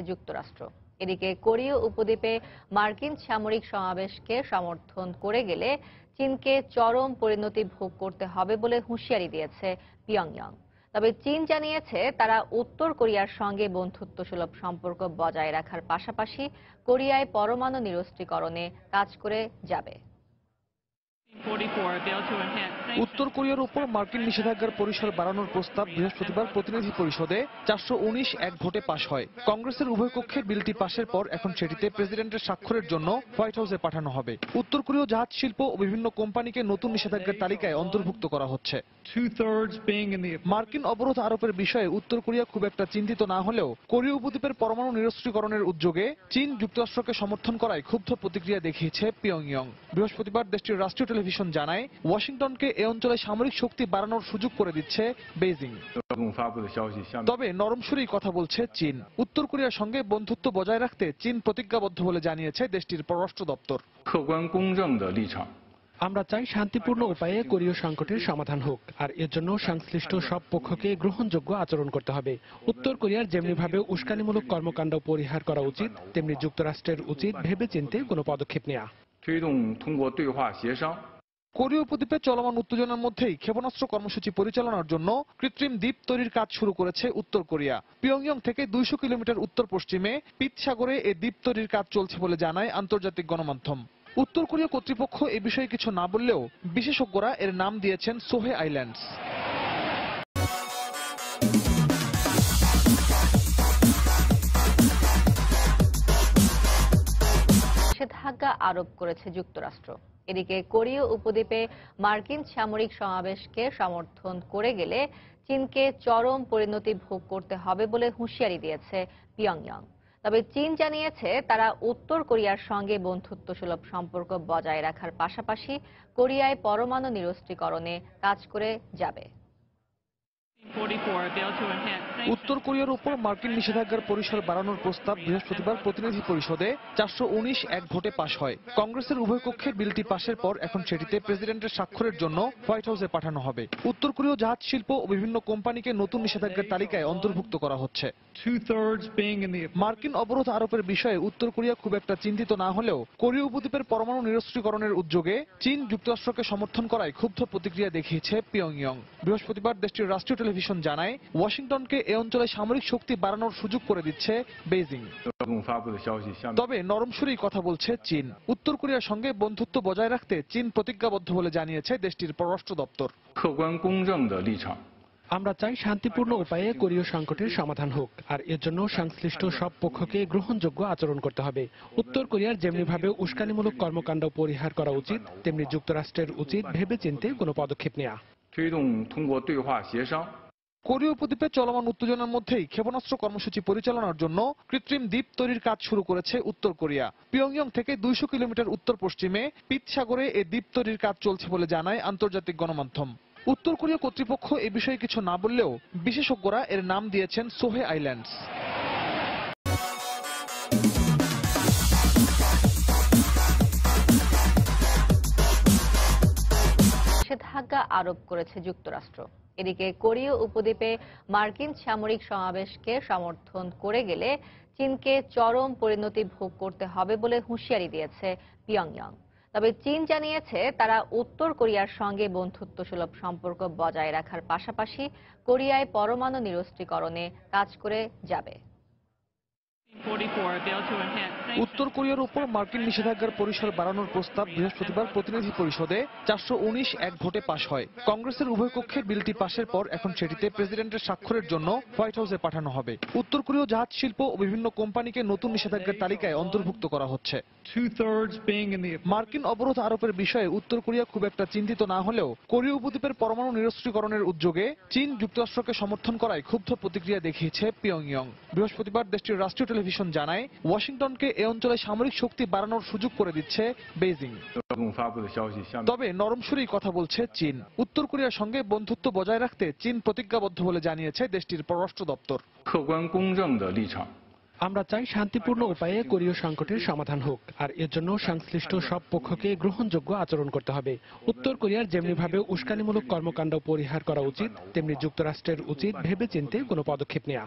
যুক্তরাষ্ট্র। এদিকে কোরীয় উপদ্বীপে মার্কিন সামরিক সমাবেশকে সমর্থন করে গেলে চীনকে চরম পরিণতি ভোগ করতে হবে বলে হুঁশিয়ারি দিয়েছে পিয়ংইয়ং। তবে চীন জানিয়েছে তারা উত্তর কোরিয়ার সঙ্গে বন্ধুত্বসুলভ সম্পর্ক বজায় রাখার পাশাপাশি কোরিয়ায় পরমাণু নিরস্ত্রীকরণে কাজ করে যাবে। উত্তর কোরিয়ার উপর মার্কিন নিষেধাজ্ঞার পরিসর বাড়ানোর প্রস্তাব বৃহস্পতিবার প্রতিনিধি পরিষদে 419 ভোটে পাশ হয়। কংগ্রেসের উভয় কক্ষে বিলটি পাশের পর এখন সেটিতে প্রেসিডেন্টের স্বাক্ষরের জন্য হোয়াইট হাউসে পাঠানো হবে। উত্তর কোরীয় জাহাজ শিল্প ও বিভিন্ন কোম্পানিকে নতুন নিষেধাজ্ঞার তালিকায় অন্তর্ভুক্ত করা হচ্ছে। মার্কিন অবরোধ আরোপের বিষয়ে উত্তর কোরিয়া খুব একটা চিন্তিত না হলেও কোরীয় উপদ্বীপের পরমাণু নিরস্ত্রীকরণের উদ্যোগে চীন যুক্তরাষ্ট্রকে সমর্থন করায় ক্ষুব্ধ প্রতিক্রিয়া দেখিয়েছে পিয়ংইয়ং। বৃহস্পতিবার দেশটির রাষ্ট্রীয় টেলিভিশন জানায় ওয়াশিংটনকে এ অঞ্চলে সামরিক শক্তি বাড়ানোর সুযোগ করে দিচ্ছে বেইজিং। তবে নরম সুরেই কথা বলছে চীন। উত্তর কোরিয়ার সঙ্গে বন্ধুত্ব বজায় রাখতে চীন প্রতিজ্ঞাবদ্ধ বলে জানিয়েছে দেশটির পররাষ্ট্র দপ্তর। আমরা চাই শান্তিপূর্ণ উপায়ে কোরীয় সংকটের সমাধান হোক, আর এর জন্য সংশ্লিষ্ট সব পক্ষকে গ্রহণযোগ্য আচরণ করতে হবে। উত্তর কোরিয়ার যেমনিভাবে উস্কানিমূলক কর্মকাণ্ড পরিহার করা উচিত, তেমনি যুক্তরাষ্ট্রের উচিত ভেবেচিন্তে কোনো পদক্ষেপ নেওয়া। কোরীয় উপদ্বীপে চলমান উত্তেজনার মধ্যেই ক্ষেপণাস্ত্র কর্মসূচি পরিচালনার জন্য কৃত্রিম দ্বীপ তৈরির কাজ শুরু করেছে উত্তর কোরিয়া। পিয়ংইয়ং থেকে 200 কিলোমিটার উত্তর পশ্চিমে পিত সাগরে এই দ্বীপ তৈরির কাজ চলছে বলে জানায় আন্তর্জাতিক গণমাধ্যম। উত্তর কোরীয় কর্তৃপক্ষ এ বিষয়ে কিছু না বললেও বিশেষজ্ঞরা এর নাম দিয়েছেন সোহে আইল্যান্ডস। নিষেধাজ্ঞা আরোপ করেছে যুক্তরাষ্ট্র। এদিকে কোরীয় উপদ্বীপে মার্কিন সামরিক সমাবেশকে সমর্থন করে গেলে চীনকে চরম পরিণতি ভোগ করতে হবে বলে হুঁশিয়ারি দিয়েছে পিয়ংইয়ং। তবে চীন জানিয়েছে তারা উত্তর কোরিয়ার সঙ্গে বন্ধুত্বসুলভ সম্পর্ক বজায় রাখার পাশাপাশি কোরিয়ায় পরমাণু নিরস্ত্রীকরণে কাজ করে যাবে। উত্তর কোরিয়ার উপর মার্কিন নিষেধাজ্ঞার পরিসর বাড়ানোর প্রস্তাব বৃহস্পতিবার প্রতিনিধি পরিষদে 419 ভোটে পাশ হয়। কংগ্রেসের উভয় কক্ষে বিলটি পাশের পর এখন সেটিতে প্রেসিডেন্টের স্বাক্ষরের জন্য হোয়াইট হাউসে পাঠানো হবে। উত্তর কোরীয় জাহাজ শিল্প ও বিভিন্ন কোম্পানিকে নতুন নিষেধাজ্ঞার তালিকায় অন্তর্ভুক্ত করা হচ্ছে। মার্কিন অবরোধ আরোপের বিষয়ে উত্তর কোরিয়া খুব একটা চিন্তিত না হলেও কোরীয় উপদ্বীপের পরমাণু নিরস্ত্রীকরণের উদ্যোগে চীন যুক্তরাষ্ট্রকে সমর্থন করায় ক্ষুব্ধ প্রতিক্রিয়া দেখিয়েছে পিয়ংইয়ং। বৃহস্পতিবার দেশটির রাষ্ট্রীয় টেলিভিশন জানায় ওয়াশিংটনকে এ অঞ্চলে সামরিক শক্তি বাড়ানোর সুযোগ করে দিচ্ছে বেইজিং। তবে নরম সুরেই কথা বলছে চীন। উত্তর কোরিয়ার সঙ্গে বন্ধুত্ব বজায় রাখতে চীন প্রতিজ্ঞাবদ্ধ বলে জানিয়েছে দেশটির পররাষ্ট্র দপ্তর। আমরা চাই শান্তিপূর্ণ উপায়ে কোরীয় সংকটের সমাধান হোক, আর এর জন্য সংশ্লিষ্ট সব পক্ষকে গ্রহণযোগ্য আচরণ করতে হবে। উত্তর কোরিয়ার যেমনিভাবে উস্কানিমূলক কর্মকাণ্ড পরিহার করা উচিত, তেমনি যুক্তরাষ্ট্রের উচিত ভেবেচিন্তে কোনো পদক্ষেপ নেওয়া। কোরীয় উপদ্বীপে চলমান উত্তেজনার মধ্যেই ক্ষেপণাস্ত্র কর্মসূচি পরিচালনার জন্য কৃত্রিম দ্বীপ তৈরির কাজ শুরু করেছে উত্তর কোরিয়া। পিয়ংইয়ং থেকে 200 কিলোমিটার উত্তর পশ্চিমে পিত সাগরে এই দ্বীপ তৈরির কাজ চলছে বলে জানায় আন্তর্জাতিক গণমাধ্যম। উত্তর কোরীয় কর্তৃপক্ষ এ বিষয়ে কিছু না বললেও বিশেষজ্ঞরা এর নাম দিয়েছেন সোহে আইল্যান্ডস। নিষেধাজ্ঞা আরোপ করেছে যুক্তরাষ্ট্র। এদিকে কোরীয় উপদ্বীপে মার্কিন সামরিক সমাবেশকে সমর্থন করে গেলে চীনকে চরম পরিণতি ভোগ করতে হবে বলে হুঁশিয়ারি দিয়েছে পিয়ংইয়ং। তবে চীন জানিয়েছে তারা উত্তর কোরিয়ার সঙ্গে বন্ধুত্বসুলভ সম্পর্ক বজায় রাখার পাশাপাশি কোরিয়ায় পরমাণু নিরস্ত্রীকরণে কাজ করে যাবে। উত্তর কোরিয়ার উপর মার্কিন নিষেধাজ্ঞার পরিসর বাড়ানোর প্রস্তাব বৃহস্পতিবার প্রতিনিধি পরিষদে 419 ভোটে পাশ হয়। কংগ্রেসের উভয় কক্ষে বিলটি পাশের পর এখন সেটিতে প্রেসিডেন্টের স্বাক্ষরের জন্য হোয়াইট হাউসে পাঠানো হবে। উত্তর কোরীয় জাহাজ শিল্প ও বিভিন্ন কোম্পানিকে নতুন নিষেধাজ্ঞার তালিকায় অন্তর্ভুক্ত করা হচ্ছে। মার্কিন অবরোধ আরোপের বিষয়ে উত্তর কোরিয়া খুব একটা চিন্তিত না হলেও কোরীয় উপদ্বীপের পরমাণু নিরস্ত্রীকরণের উদ্যোগে চীন যুক্তরাষ্ট্রকে সমর্থন করায় ক্ষুব্ধ প্রতিক্রিয়া দেখিয়েছে পিয়ংইয়ং। বৃহস্পতিবার দেশটির রাষ্ট্রীয় টেলিভিশন জানায় ওয়াশিংটনকে এ অঞ্চলে সামরিক শক্তি বাড়ানোর সুযোগ করে দিচ্ছে বেইজিং। তবে নরম সুরেই কথা বলছে চীন। উত্তর কোরিয়ার সঙ্গে বন্ধুত্ব বজায় রাখতে চীন প্রতিজ্ঞাবদ্ধ বলে জানিয়েছে দেশটির পররাষ্ট্র দপ্তর। আমরা চাই শান্তিপূর্ণ উপায়ে কোরীয় সংকটের সমাধান হোক, আর এর জন্য সংশ্লিষ্ট সব পক্ষকে গ্রহণযোগ্য আচরণ করতে হবে। উত্তর কোরিয়ার যেমনিভাবে উস্কানিমূলক কর্মকাণ্ড পরিহার করা উচিত, তেমনি যুক্তরাষ্ট্রের উচিত ভেবেচিন্তে কোনো পদক্ষেপ নেওয়া।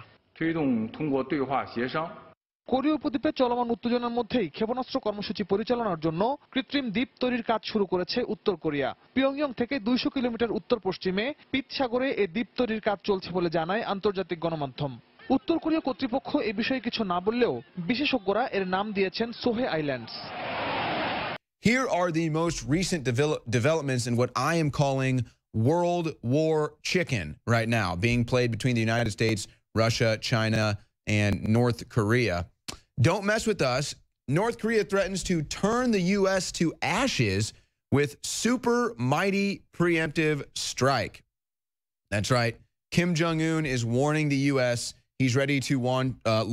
কোরীয় উপদ্বীপে চলমান উত্তেজনার মধ্যেই ক্ষেপণাস্ত্র কর্মসূচি পরিচালনার জন্য কৃত্রিম দ্বীপ তৈরির কাজ শুরু করেছে উত্তর কোরিয়া। পিয়ংইয়ং থেকে 200 কিলোমিটার উত্তর পশ্চিমে পিত সাগরে এই দ্বীপ তৈরির কাজ চলছে বলে জানায় আন্তর্জাতিক গণমাধ্যম। উত্তর কোরীয় কর্তৃপক্ষ এ বিষয়ে কিছু না বললেও বিশেষজ্ঞরা এর নাম দিয়েছেন সোহে islands. Here are the most recent developments in what I am calling World War Chicken right now, being played between the United States, Russia, China, and North Korea. Don't mess with us. North Korea threatens to turn the U.S. to ashes with super mighty preemptive strike. That's right. Kim Jong-un is warning the U.S. he's ready to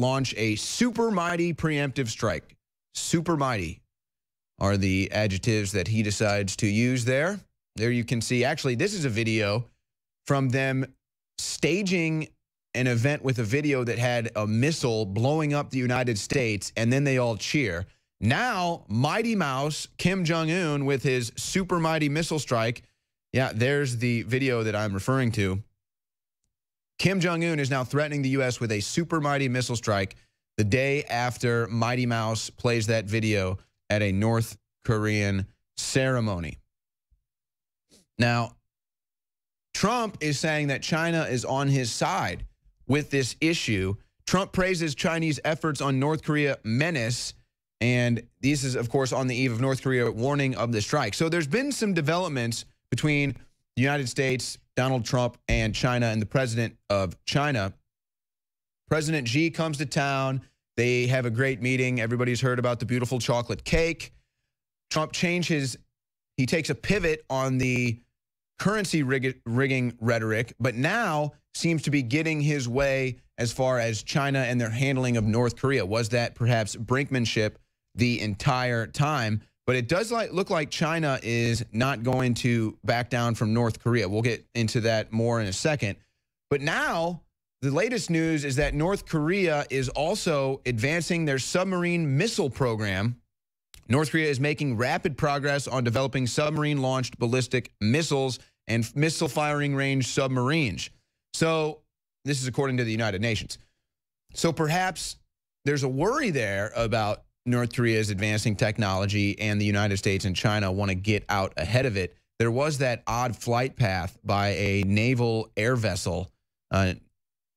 launch a super mighty preemptive strike. Super mighty are the adjectives that he decides to use there. There you can see, actually, this is a video from them staging an event with a video that had a missile blowing up the United States, and then they all cheer. Now, Mighty Mouse, Kim Jong-un, with his super mighty missile strike. Yeah, there's the video that I'm referring to. Kim Jong-un is now threatening the U.S. with a super mighty missile strike the day after Mighty Mouse plays that video at a North Korean ceremony. Now, Trump is saying that China is on his side with this issue. Trump praises Chinese efforts on North Korea menace, and this is, of course, on the eve of North Korea warning of the strike. So there's been some developments between the United States, Donald Trump, and China, and the president of China. President Xi comes to town. They have a great meeting. Everybody's heard about the beautiful chocolate cake. Trump he takes a pivot on the currency rigging rhetoric, but now seems to be getting his way as far as China and their handling of North Korea. Was that perhaps brinkmanship the entire time? But it does look like China is not going to back down from North Korea. We'll get into that more in a second. But now, the latest news is that North Korea is also advancing their submarine missile program. North Korea is making rapid progress on developing submarine-launched ballistic missiles and missile-firing range submarines. So this is according to the United Nations. So perhaps there's a worry there about North Korea's advancing technology, and the United States and China want to get out ahead of it. There was that odd flight path by a naval air vessel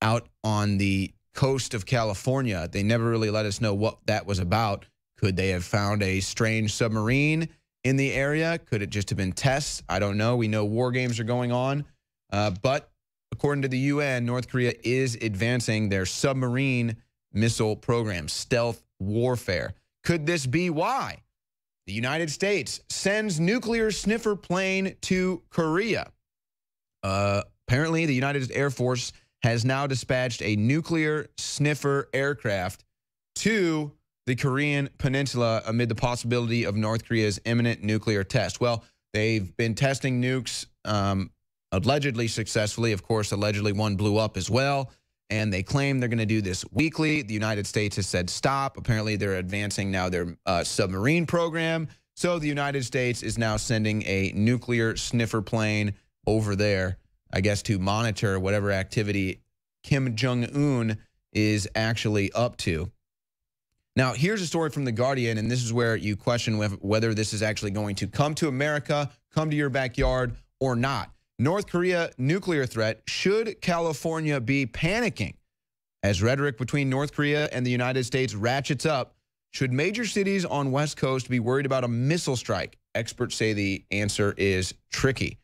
out on the coast of California. They never really let us know what that was about. Could they have found a strange submarine in the area? Could it just have been tests? I don't know. We know war games are going on. But according to the UN, North Korea is advancing their submarine missile program, stealth warfare. Could this be why the United States sends nuclear sniffer plane to Korea? Apparently, the United Air Force has now dispatched a nuclear sniffer aircraft to the Korean Peninsula amid the possibility of North Korea's imminent nuclear test. Well, they've been testing nukes allegedly successfully. Of course, allegedly one blew up as well. And they claim they're going to do this weekly. The United States has said stop. Apparently, they're advancing now their submarine program. So the United States is now sending a nuclear sniffer plane over there, I guess, to monitor whatever activity Kim Jong-un is actually up to. Now, here's a story from The Guardian, and this is where you question whether this is actually going to come to America, come to your backyard, or not. North Korea nuclear threat. Should California be panicking? As rhetoric between North Korea and the United States ratchets up, should major cities on West Coast be worried about a missile strike? Experts say the answer is tricky.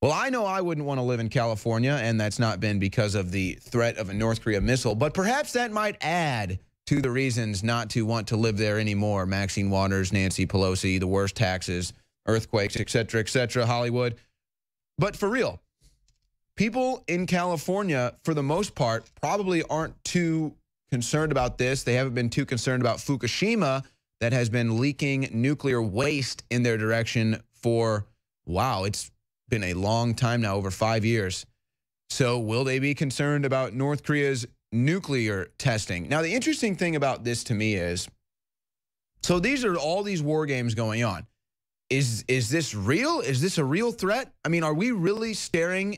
Well, I know I wouldn't want to live in California, and that's not been because of the threat of a North Korea missile, but perhaps that might add to the reasons not to want to live there anymore. Maxine Waters, Nancy Pelosi, the worst taxes, earthquakes, et cetera, Hollywood. But for real, people in California, for the most part, probably aren't too concerned about this. They haven't been too concerned about Fukushima that has been leaking nuclear waste in their direction for, wow, it's been a long time now, over 5 years. So will they be concerned about North Korea's nuclear testing? Now, the interesting thing about this to me is, so these are all these war games going on. Is this real? Is this a real threat? I mean, are we really staring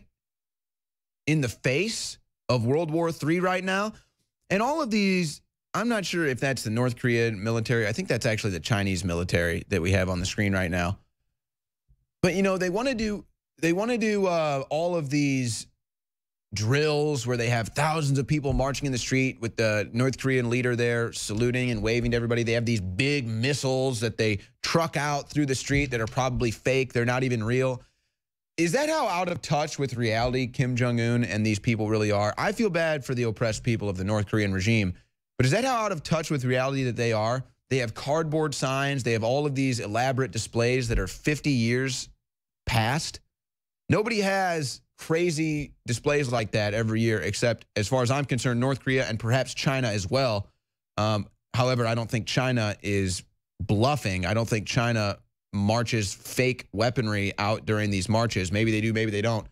in the face of World War III right now? And all of these I'm not sure if that's the North Korean military. I think that's actually the Chinese military that we have on the screen right now. But, you know, they want to do all of these drills where they have thousands of people marching in the street with the North Korean leader there saluting and waving to everybody. They have these big missiles that they truck out through the street that are probably fake. They're not even real. Is that how out of touch with reality Kim Jong-un and these people really are? I feel bad for the oppressed people of the North Korean regime, but is that how out of touch with reality that they are? They have cardboard signs. They have all of these elaborate displays that are 50 years past. Nobody has crazy displays like that every year, except, as far as I'm concerned, North Korea and perhaps China as well. However, I don't think China is bluffing. I don't think China marches fake weaponry out during these marches. Maybe they do, maybe they don't.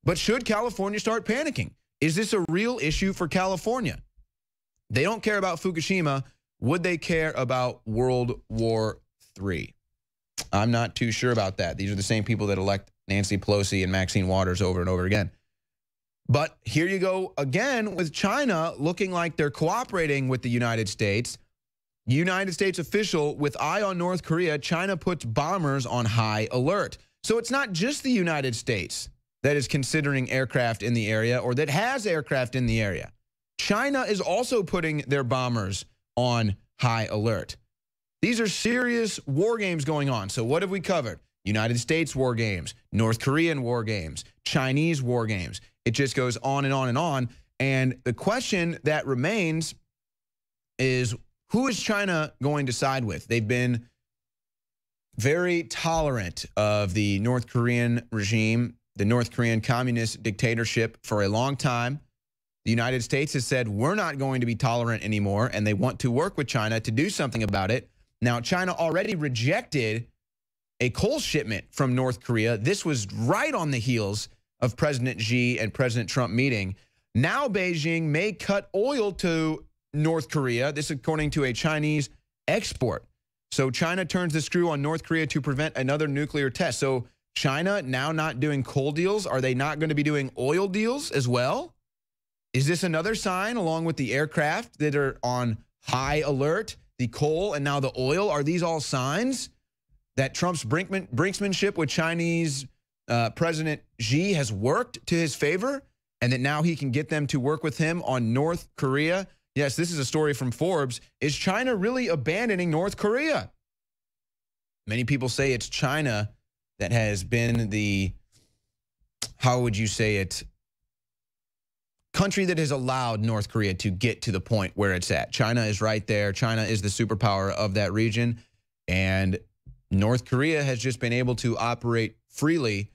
But should California start panicking? Is this a real issue for California? They don't care about Fukushima. Would they care about World War III? I'm not too sure about that. These are the same people that elect Nancy Pelosi and Maxine Waters over and over again. But here you go again with China looking like they're cooperating with the United States. United States official with eye on North Korea, China puts bombers on high alert. So it's not just the United States that is considering aircraft in the area or that has aircraft in the area. China is also putting their bombers on high alert. These are serious war games going on. So what have we covered? United States war games, North Korean war games, Chinese war games. It just goes on and on and on. And the question that remains is, who is China going to side with? They've been very tolerant of the North Korean regime, the North Korean communist dictatorship for a long time. The United States has said, we're not going to be tolerant anymore, and they want to work with China to do something about it. Now, China already rejected a coal shipment from North Korea. This was right on the heels of President Xi and President Trump meeting. Now Beijing may cut oil to North Korea. This according to a Chinese export. So China turns the screw on North Korea to prevent another nuclear test. So China now not doing coal deals. Are they not going to be doing oil deals as well? Is this another sign, along with the aircraft that are on high alert, the coal and now the oil? Are these all signs that Trump's brinksmanship with Chinese President Xi has worked to his favor, and that now he can get them to work with him on North Korea? Yes, this is a story from Forbes. Is China really abandoning North Korea? Many people say it's China that has been the, how would you say it, country that has allowed North Korea to get to the point where it's at. China is right there. China is the superpower of that region. And North Korea has just been able to operate freely.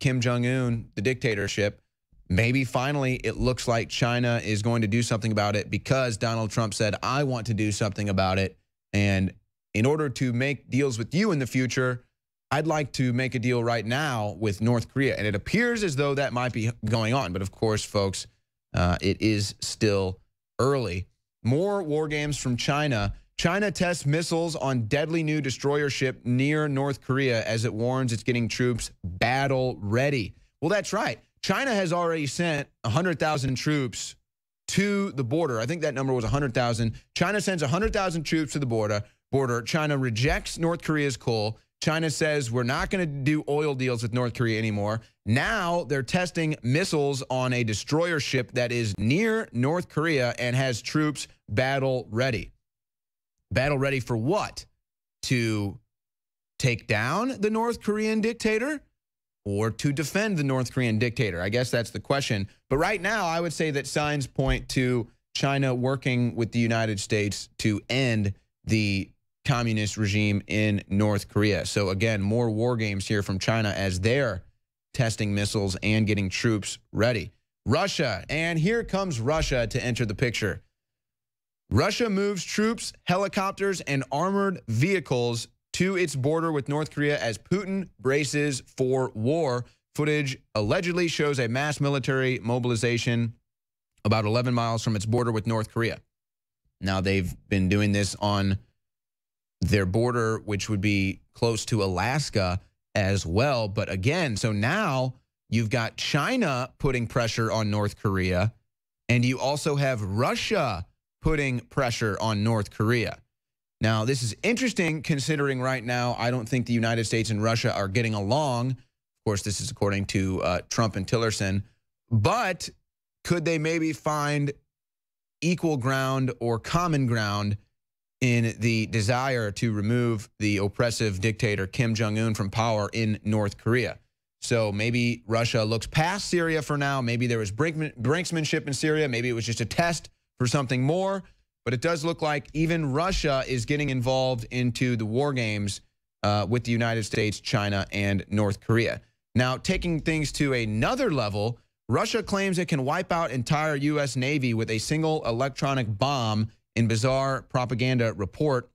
Kim Jong-un, the dictatorship, maybe finally it looks like China is going to do something about it because Donald Trump said, I want to do something about it. And in order to make deals with you in the future, I'd like to make a deal right now with North Korea. And it appears as though that might be going on. But of course, folks, it is still early. More war games from China. China tests missiles on deadly new destroyer ship near North Korea as it warns it's getting troops battle ready. Well, that's right. China has already sent 100,000 troops to the border. I think that number was 100,000. China sends 100,000 troops to the border. China rejects North Korea's coal. China says we're not going to do oil deals with North Korea anymore. Now they're testing missiles on a destroyer ship that is near North Korea and has troops battle ready. Battle ready for what? To take down the North Korean dictator or to defend the North Korean dictator? I guess that's the question. But right now, I would say that signs point to China working with the United States to end the communist regime in North Korea. So again, more war games here from China as they're testing missiles and getting troops ready. Russia, and here comes Russia to enter the picture. Russia moves troops, helicopters, and armored vehicles to its border with North Korea as Putin braces for war. Footage allegedly shows a mass military mobilization about 11 miles from its border with North Korea. Now, they've been doing this on their border, which would be close to Alaska as well. But again, so now you've got China putting pressure on North Korea, and you also have Russia putting pressure on North Korea. Now, this is interesting considering right now I don't think the United States and Russia are getting along. Of course, this is according to Trump and Tillerson. But could they maybe find equal ground or common ground in the desire to remove the oppressive dictator Kim Jong-un from power in North Korea? So maybe Russia looks past Syria for now. Maybe there was brinksmanship in Syria. Maybe it was just a test for something more. But it does look like even Russia is getting involved into the war games with the United States, China, and North Korea. Now, taking things to another level, Russia claims it can wipe out entire U.S. Navy with a single electronic bomb in bizarre propaganda report.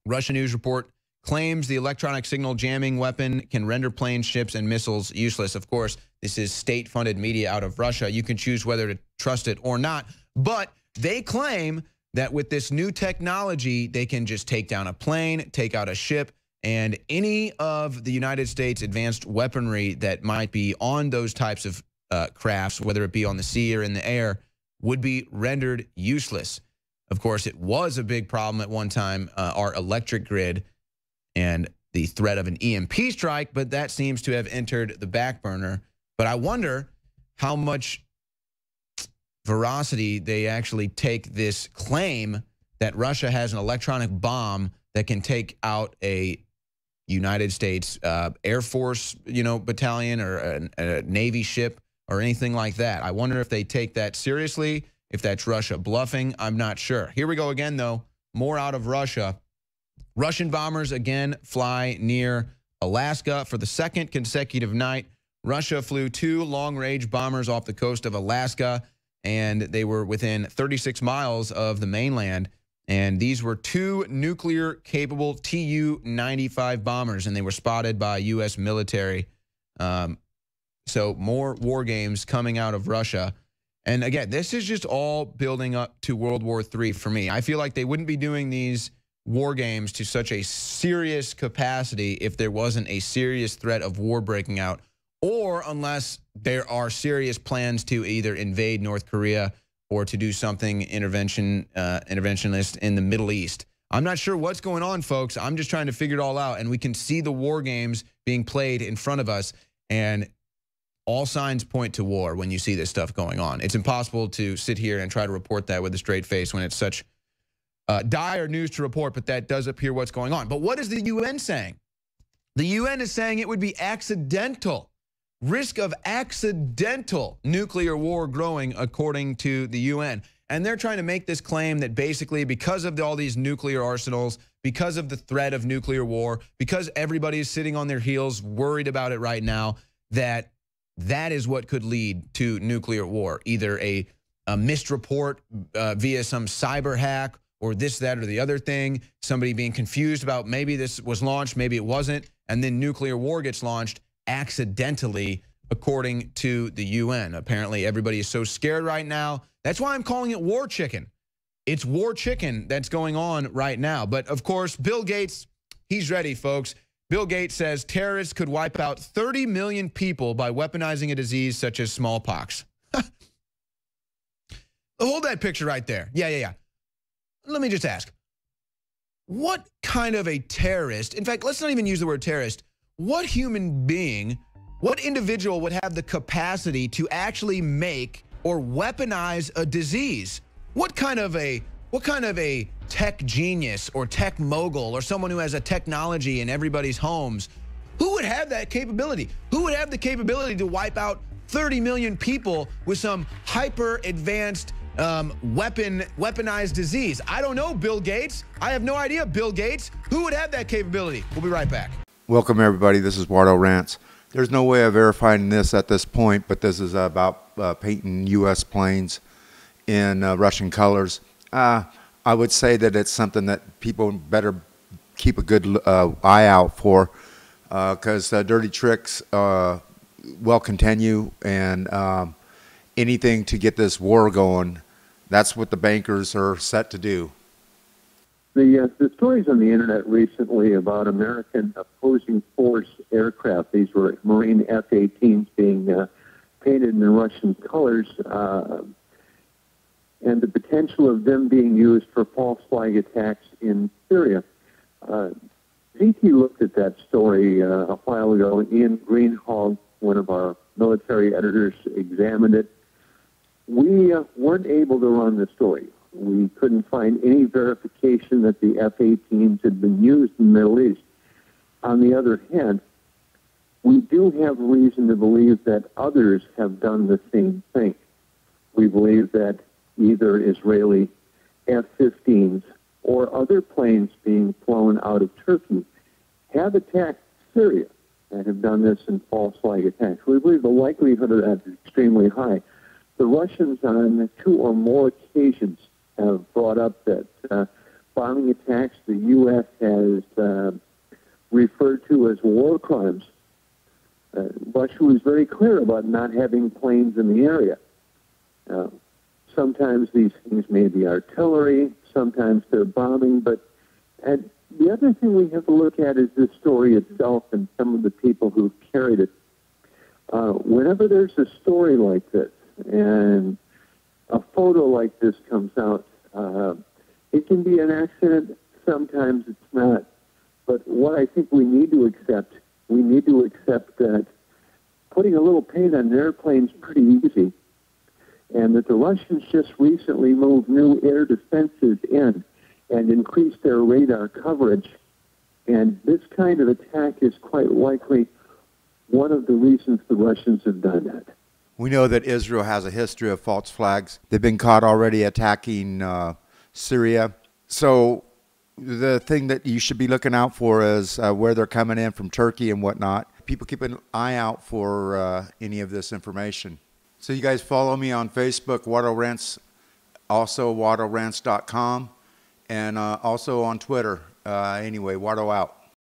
Russian news report claims the electronic signal jamming weapon can render planes, ships, and missiles useless. Of course, this is state-funded media out of Russia. You can choose whether to trust it or not. But they claim that with this new technology, they can just take down a plane, take out a ship, and any of the United States advanced weaponry that might be on those types of crafts, whether it be on the sea or in the air, would be rendered useless. Of course, it was a big problem at one time, our electric grid and the threat of an EMP strike, but that seems to have entered the back burner. But I wonder how much veracity they actually take this claim that Russia has an electronic bomb that can take out a United States Air Force, battalion or a Navy ship or anything like that. I wonder if they take that seriously, if that's Russia bluffing. I'm not sure. Here we go again, though. More out of Russia. Russian bombers again fly near Alaska for the second consecutive night. Russia flew 2 long-range bombers off the coast of Alaska, and they were within 36 miles of the mainland. And these were 2 nuclear-capable Tu-95 bombers, and they were spotted by U.S. military. So more war games coming out of Russia. And again, this is just all building up to World War III for me. I feel like they wouldn't be doing these war games to such a serious capacity if there wasn't a serious threat of war breaking out, or unless there are serious plans to either invade North Korea or to do something interventionist in the Middle East. I'm not sure what's going on, folks. I'm just trying to figure it all out. And we can see the war games being played in front of us, and all signs point to war when you see this stuff going on. It's impossible to sit here and try to report that with a straight face when it's such dire news to report, but that does appear what's going on. But what is the UN saying? The UN is saying it would be accidental. Risk of accidental nuclear war growing, according to the UN. And they're trying to make this claim that basically because of all these nuclear arsenals, because of the threat of nuclear war, because everybody is sitting on their heels worried about it right now, that is what could lead to nuclear war. Either a missed report via some cyber hack, or this, that, or the other thing, somebody being confused about maybe this was launched, maybe it wasn't, and then nuclear war gets launched accidentally, according to the UN. Apparently, everybody is so scared right now. That's why I'm calling it war chicken. It's war chicken that's going on right now. But of course, Bill Gates, he's ready, folks. Bill Gates says terrorists could wipe out 30 million people by weaponizing a disease such as smallpox. Hold that picture right there. Yeah. Let me just ask, what kind of a terrorist, in fact, let's not even use the word terrorist, what human being, what individual would have the capacity to actually make or weaponize a disease? What kind of a tech genius or tech mogul or someone who has a technology in everybody's homes, who would have that capability? Who would have the capability to wipe out 30 million people with some hyper advanced weaponized disease? I don't know, Bill Gates. I have no idea, Bill Gates. Who would have that capability? We'll be right back. Welcome, everybody. This is Wardo Rants. There's no way of verifying this at this point, but this is about painting U.S. planes in Russian colors. I would say that it's something that people better keep a good eye out for, because dirty tricks will continue, and anything to get this war going, that's what the bankers are set to do. The stories on the internet recently about American opposing force aircraft, these were Marine F-18s being painted in Russian colors, and the potential of them being used for false flag attacks in Syria. ZT looked at that story a while ago. Ian Greenhalgh, one of our military editors, examined it. We weren't able to run the story. We couldn't find any verification that the F-18s had been used in the Middle East. On the other hand, we do have reason to believe that others have done the same thing. We believe that either Israeli F-15s or other planes being flown out of Turkey have attacked Syria and have done this in false flag attacks. We believe the likelihood of that is extremely high. The Russians on 2 or more occasions have brought up that bombing attacks the U.S. has referred to as war crimes. Russia was very clear about not having planes in the area. Sometimes these things may be artillery, sometimes they're bombing, but the other thing we have to look at is the story itself and some of the people who carried it. Whenever there's a story like this and a photo like this comes out, it can be an accident, sometimes it's not. But what I think we need to accept that putting a little paint on an airplane is pretty easy, and that the Russians just recently moved new air defenses in and increased their radar coverage. And this kind of attack is quite likely one of the reasons the Russians have done that. We know that Israel has a history of false flags. They've been caught already attacking Syria. So the thing that you should be looking out for is where they're coming in from Turkey and whatnot. People keep an eye out for any of this information. So you guys follow me on Facebook, Wardo Rants, also wardorants.com, and also on Twitter. Anyway, Wardo out.